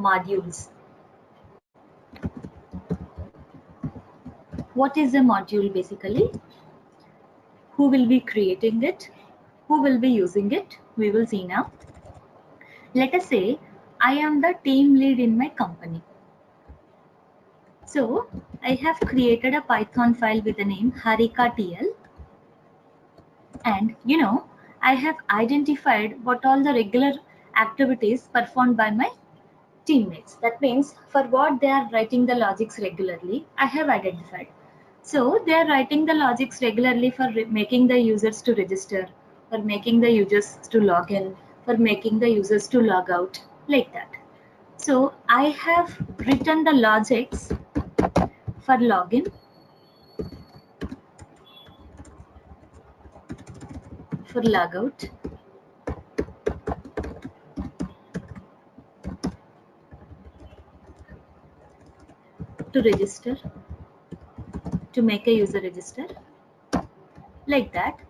modules. What is a module basically? Who will be creating it? Who will be using it? We will see now. Let us say I am the team lead in my company. So I have created a Python file with the name harika.tl, and I have identified what all the regular activities performed by my teammates. That means for what they are writing the logics regularly, I have identified. So they are writing the logics regularly for making the users to register, for making the users to log in, for making the users to log out, like that. So I have written the logics for login, for logout, to register, to make a user register, like that.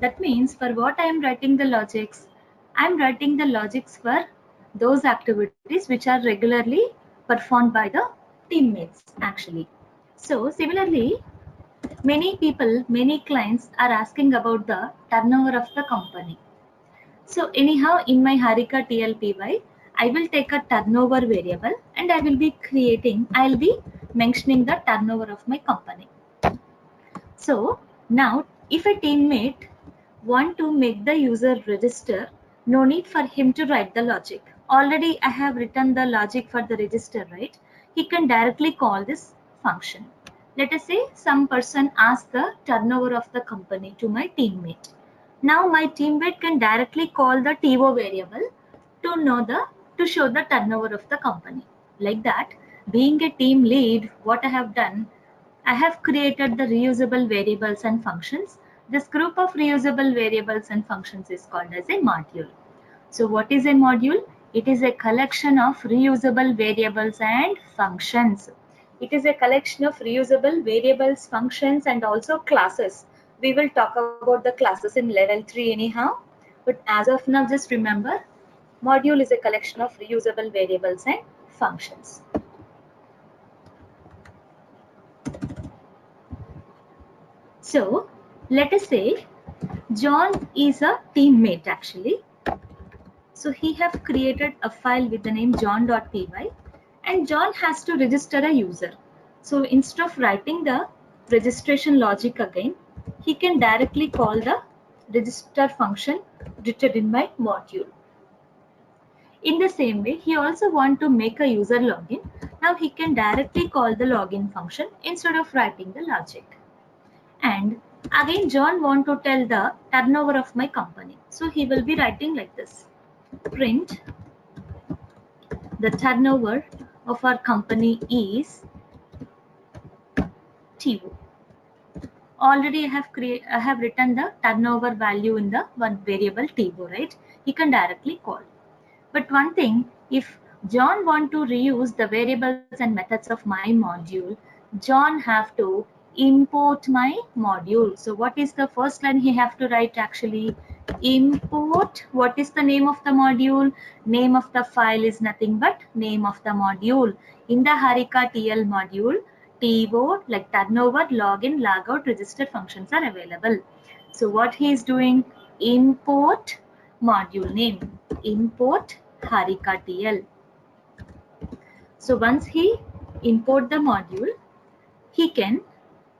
That means for what I am writing the logics, I am writing the logics for those activities which are regularly performed by the teammates actually. So similarly, many people, many clients are asking about the turnover of the company. So anyhow, in my Harika TLPY, I will take a turnover variable and I will be mentioning the turnover of my company. So now if a teammate want to make the user register, no need for him to write the logic. Already I have written the logic for the register, right? He can directly call this function. Let us say some person asks the turnover of the company to my teammate. Now my teammate can directly call the TO variable to show the turnover of the company. Like that, being a team lead, what I have done, I have created the reusable variables and functions. This group of reusable variables and functions is called as a module. So what is a module? It is a collection of reusable variables and functions. It is a collection of reusable variables, functions, and also classes. We will talk about the classes in level 3 anyhow. But as of now, just remember, module is a collection of reusable variables and functions. So let us say John is a teammate actually. So he have created a file with the name john.py, and John has to register a user. So instead of writing the registration logic again, he can directly call the register function written in my module. In the same way, he also want to make a user login. Now he can directly call the login function instead of writing the logic. And again, John want to tell the turnover of my company. So he will be writing like this: print the turnover of our company is TO. Already I have written the turnover value in the one variable TO, right? He can directly call. But one thing, if John want to reuse the variables and methods of my module, John have to import my module. So what is the first line he have to write actually? Import. What is the name of the module? Name of the file is nothing but name of the module. In the Harika TL module, TO like turnover, login, logout, register functions are available. So what he is doing? Import module name. Import Harika TL. So once he import the module, he can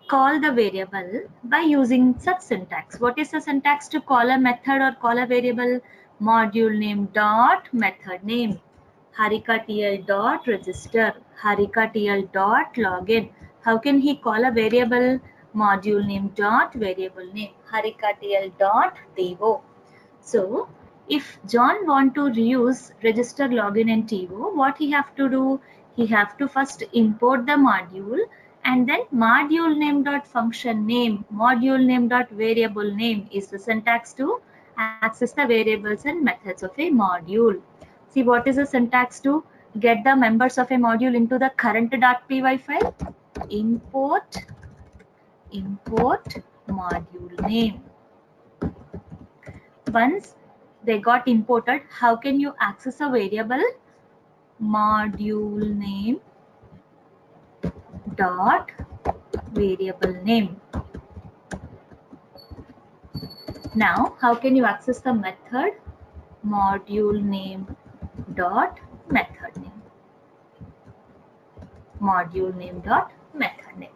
call the variable by using such syntax. What is the syntax to call a method or call a variable? Module name dot method name. Harika TL dot register. Harika TL dot login. How can he call a variable? Module name dot variable name. Harika TL dot TO. So if John want to reuse register, login and TO, what he have to do? He have to first import the module, and then module name dot function name, module name dot variable name is the syntax to access the variables and methods of a module. See, what is the syntax to get the members of a module into the current.py file? Import module name. Once they got imported, how can you access a variable? module name dot variable name. Now, how can you access the method? Module name dot method name. Module name dot method name.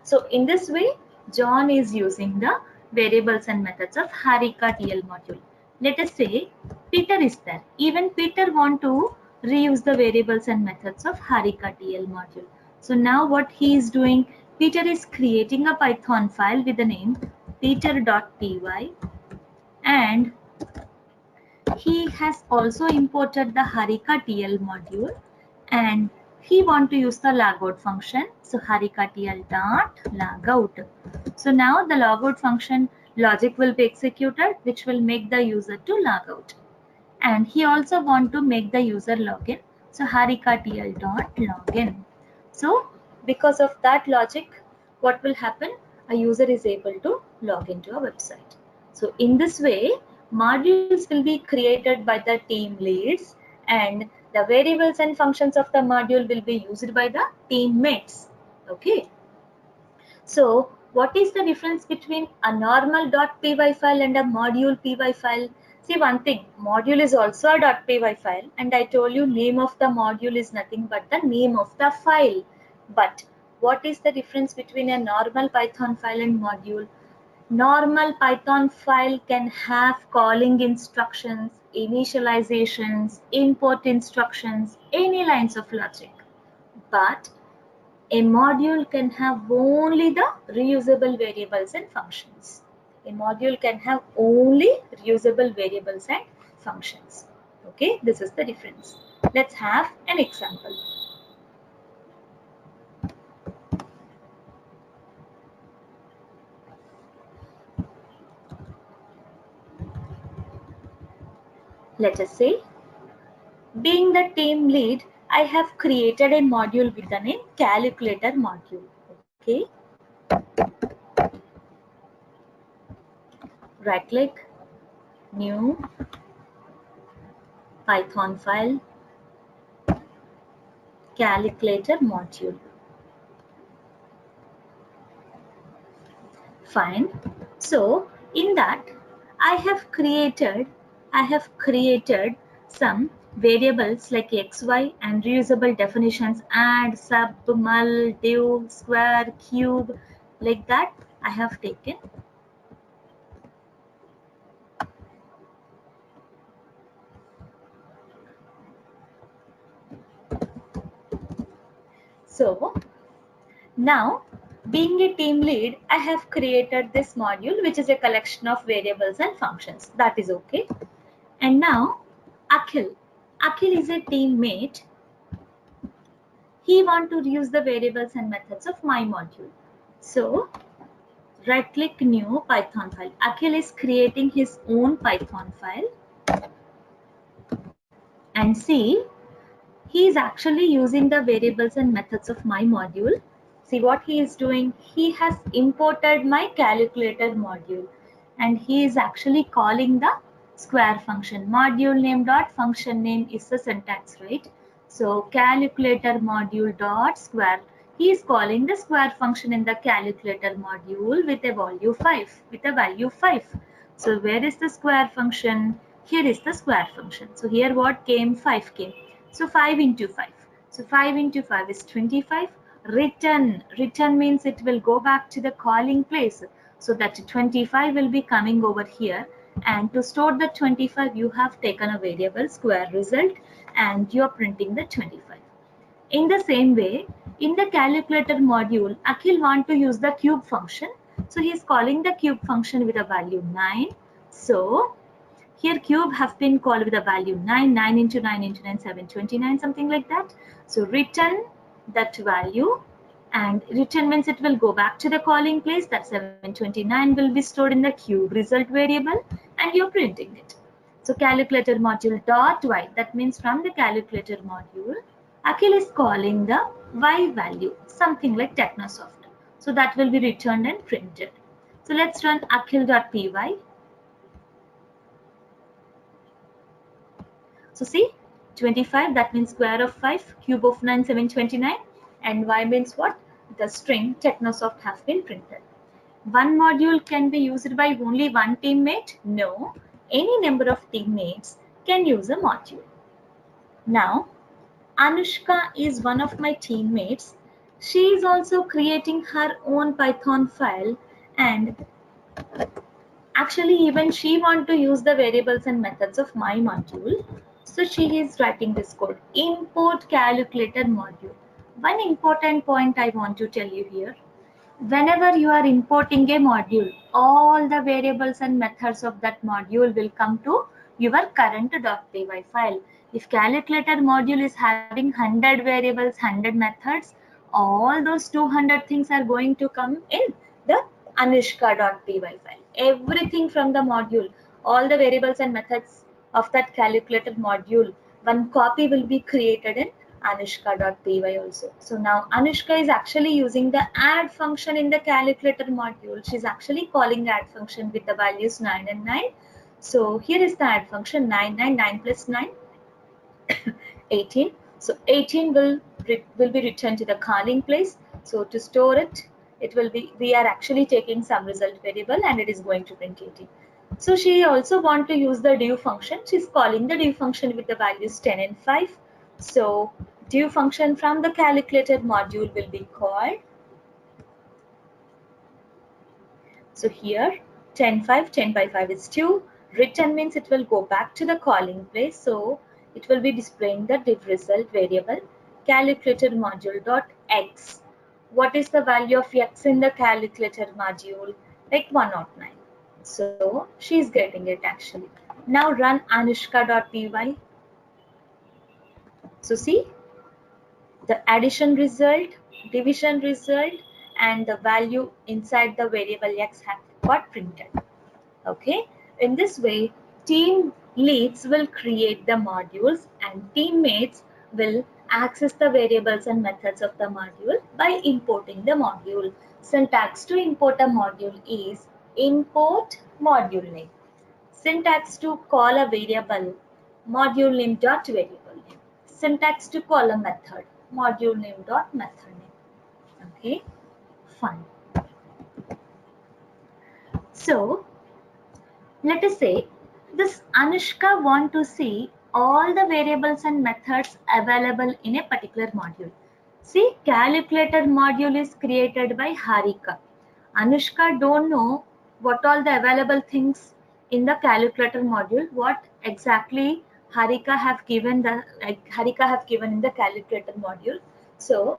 So in this way, John is using the variables and methods of Harika TL module. Let us say Peter is there. Even Peter want to reuse the variables and methods of Harika TL module. So now what he is doing, Peter is creating a Python file with the name peter.py, and he has also imported the Harika TL module, and he want to use the logout function. So Harika TL dot logout. So now the logout function logic will be executed, which will make the user to log out. And he also want to make the user login. So Harika TL dot login. So because of that logic, what will happen? A user is able to log into a website. So in this way, modules will be created by the team leads, and the variables and functions of the module will be used by the teammates. Okay. So what is the difference between a normal.py file and a module py file? See one thing, module is also a .py file, and I told you name of the module is nothing but the name of the file. But what is the difference between a normal Python file and module? Normal Python file can have calling instructions, initializations, import instructions, any lines of logic. But a module can have only the reusable variables and functions. A module can have only reusable variables and functions. Okay, this is the difference. Let's have an example. Let us say, being the team lead, I have created a module with the name calculator module. Okay. Right click, new, Python file, calculator module. Fine. So in that, I have created some variables like xy and reusable definitions, add, sub, mul, div, square, cube, like that I have taken. So now, being a team lead, I have created this module, which is a collection of variables and functions. That is okay. And now Akhil is a teammate. He wants to reuse the variables and methods of my module. So right click, new, Python file. Akhil is creating his own Python file, and see, he is actually using the variables and methods of my module. See what he is doing? He has imported my calculator module, and he is actually calling the square function. Module name dot function name is the syntax, right? So calculator module dot square. He is calling the square function in the calculator module with a value 5. So where is the square function? Here is the square function. So here what came? 5 came. So 5 into 5. So 5 into 5 is 25. Return means it will go back to the calling place. So that 25 will be coming over here. And to store the 25, you have taken a variable square result, and you are printing the 25. In the same way, in the calculator module, Akhil want to use the cube function. So he is calling the cube function with a value 9. So here cube have been called with a value 9, 9 into 9 into 9, 729, something like that. So return that value, and return means it will go back to the calling place. That 729 will be stored in the cube result variable, and you're printing it. So calculator module dot y, that means from the calculator module, Akhil is calling the y value, something like Technosoft. So that will be returned and printed. So let's run akhil.py. So see, 25, that means square of 5, cube of 9, 729, and y means what? The string Technosoft has been printed. One module can be used by only one teammate? No, any number of teammates can use a module. Now, Anushka is one of my teammates. She is also creating her own Python file, and actually even she wants to use the variables and methods of my module. So she is writing this code, import calculator module. One important point I want to tell you here. Whenever you are importing a module, all the variables and methods of that module will come to your current.py file. If calculator module is having 100 variables, 100 methods, all those 200 things are going to come in the anushka.py file. Everything from the module, all the variables and methods of that calculator module, one copy will be created in anushka.py also. So now Anushka is actually using the add function in the calculator module. She's actually calling add function with the values 9 and 9. So here is the add function 9 plus 9, 18. So 18 will be returned to the calling place. So to store it, it will be, we are actually taking some result variable and it is going to print 18. So she also want to use the do function. She's calling the do function with the values 10 and 5. So do function from the calculated module will be called. So here 10 by 5 is 2. Return means it will go back to the calling place. So it will be displaying the div result variable calculated module dot x. What is the value of x in the calculated module? Like 109. So she is getting it actually. Now run anushka.py. So see, the addition result, division result, and the value inside the variable x have got printed. Okay, in this way, team leads will create the modules and teammates will access the variables and methods of the module by importing the module. Syntax to import a module is import module name. Syntax to call a variable, module name dot variable name. Syntax to call a method, module name dot method name. Okay, fine. So let us say this Anushka want to see all the variables and methods available in a particular module. See, calculator module is created by Harika. Anushka don't know what all the available things in the calculator module, what exactly Harika have given in the calculator module. So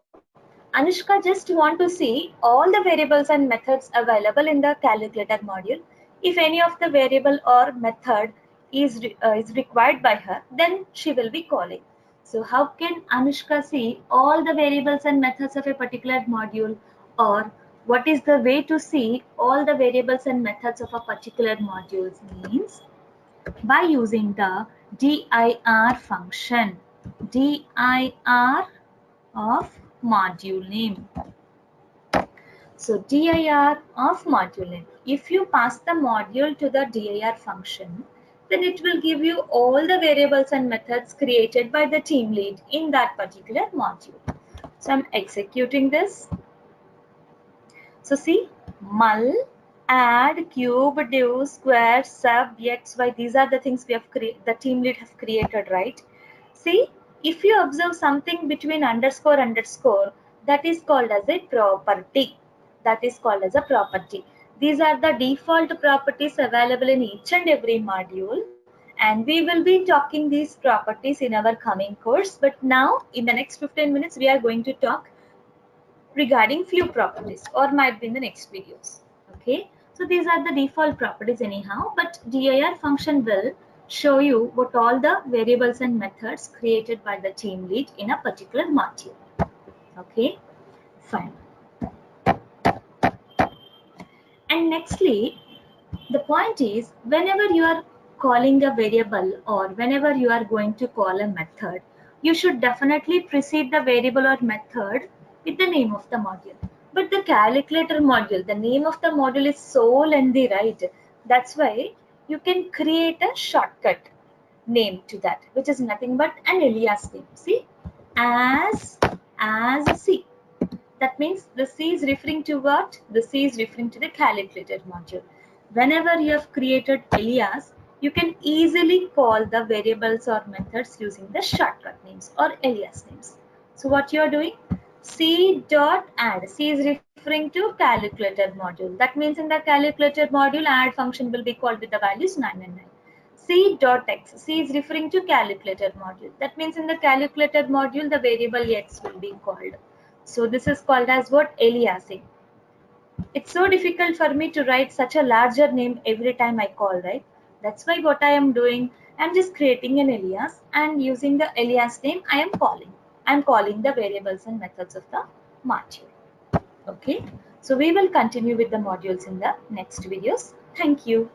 Anushka just want to see all the variables and methods available in the calculator module. If any of the variable or method is required by her, then she will be calling. So how can Anushka see all the variables and methods of a particular module, or what is the way to see all the variables and methods of a particular module means by using the dir function, dir of module name. So dir of module name. If you pass the module to the dir function, then it will give you all the variables and methods created by the team lead in that particular module. So I'm executing this. So see, mul, add, cube, div, square, sub, x, y. These are the things we have the team lead have created, right? See, if you observe something between underscore, that is called as a property. That is called as a property. These are the default properties available in each and every module. And we will be talking these properties in our coming course. But now, in the next 15 minutes, we are going to talk regarding few properties, or might be in the next videos. Okay, so these are the default properties anyhow, but dir function will show you what all the variables and methods created by the team lead in a particular module. Okay, fine. And nextly, the point is, whenever you are calling a variable or whenever you are going to call a method, you should definitely precede the variable or method with the name of the module. But the calculator module, the name of the module is so lengthy, right? That's why you can create a shortcut. name to that, which is nothing but an alias name. See, as C. That means the C is referring to what? The C is referring to the calculator module. Whenever you have created alias, you can easily call the variables or methods using the shortcut names or alias names. So what you are doing? C dot add. C is referring to calculator module. That means in the calculator module, add function will be called with the values 9 and 9. C dot x. C is referring to calculator module. That means in the calculator module, the variable x will be called. So this is called as what? Aliasing. It's so difficult for me to write such a larger name every time I call, right? That's why what I am doing, I'm just creating an alias and using the alias name I am calling. I'm calling the variables and methods of the module. Okay. So we will continue with the modules in the next videos. Thank you.